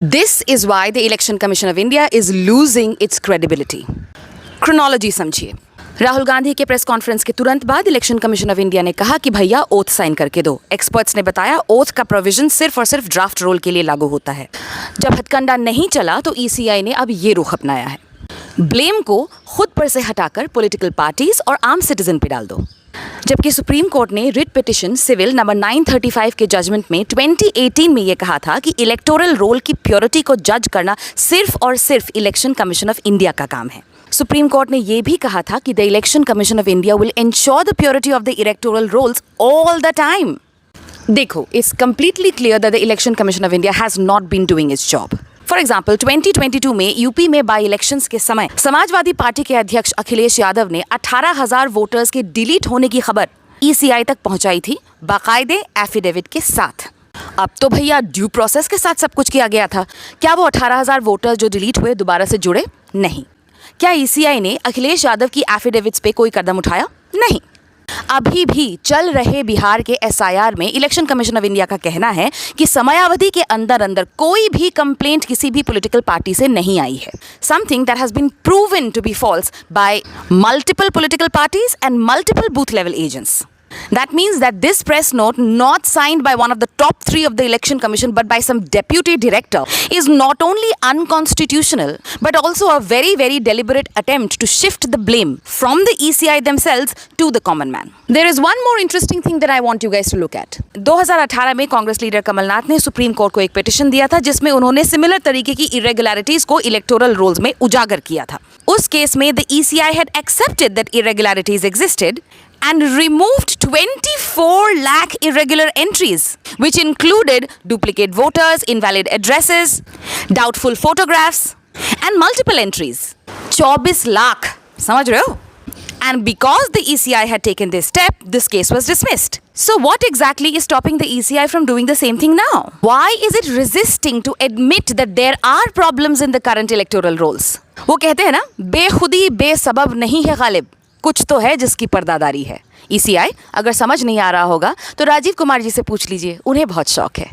This is why the Election Commission of India is losing its credibility. Chronology समझिए। राहुल गांधी के press conference के तुरंत बाद इलेक्शन कमीशन ऑफ इंडिया ने कहा कि भैया ओथ साइन करके दो। एक्सपर्ट्स ने बताया ओथ का प्रोविजन सिर्फ और सिर्फ ड्राफ्ट रोल के लिए लागू होता है। जब हथकंडा नहीं चला तो ईसीआई ने अब ये रुख अपनाया है, ब्लेम को खुद पर से हटाकर पॉलिटिकल पार्टीज और आम सिटीजन पे डाल दो। जबकि सुप्रीम कोर्ट ने रिट पिटिशन सिविल नंबर 935 के जजमेंट में 2018 में ये कहा था कि इलेक्टोरल रोल की प्योरिटी को जज करना सिर्फ और सिर्फ इलेक्शन कमीशन ऑफ इंडिया का काम है। सुप्रीम कोर्ट ने यह भी कहा था कि the election commission of India will ensure the purity of the electoral rolls all the time. देखो, it's completely clear that the election commission of India has not been doing its job. For example 2022 में UP में by elections के समय Samajwadi party के अध्यक्ष अखिलेश यादव ने 18,000 voters के delete होने की खबर ईसीआई तक पहुंचाई थी, बाकायदे एफिडेविट के साथ। अब तो भैया ड्यू प्रोसेस के साथ सब कुछ किया गया था। क्या वो 18,000 वोटर्स जो डिलीट हुए दोबारा से जुड़े? नहीं। क्या ईसीआई ने अखिलेश यादव की एफिडेविट्स पे कोई कदम उठाया? नहीं। अभी भी चल रहे बिहार के एसआईआर में इलेक्शन कमीशन ऑफ इंडिया का कहना है कि समयावधि के अंदर अंदर कोई भी कंप्लेंट किसी भी पॉलिटिकल पार्टी से नहीं आई है, something that has been proven to be false by multiple political parties and multiple booth level agents. That means that this press note, not signed by one of the top 3 of the election commission but by some deputy director, is not only unconstitutional but also a very, very deliberate attempt to shift the blame from the ECI themselves to the common man. There is one more interesting thing that I want you guys to look at. 2018 में Congress leader Kamal Nath ने supreme court को एक petition दिया था जिसमें उन्होंने similar तरीके की इरेगुलरिटीज को इलेक्टोरल रोल्स में उजागर किया था। उस केस में the ECI had accepted that irregularities existed and removed 24 lakh irregular entries, which included duplicate voters, invalid addresses, doubtful photographs, and multiple entries. 24 lakh. समझ रहे हो? And because the ECI had taken this step, this case was dismissed. So what exactly is stopping the ECI from doing the same thing now? Why is it resisting to admit that there are problems in the current electoral rolls? वो कहते हैं ना, बेखुदी बेसबब नहीं है गालिब, कुछ तो है जिसकी पर्दादारी है। ईसीआई अगर समझ नहीं आ रहा होगा तो राजीव कुमार जी से पूछ लीजिए, उन्हें बहुत शौक है।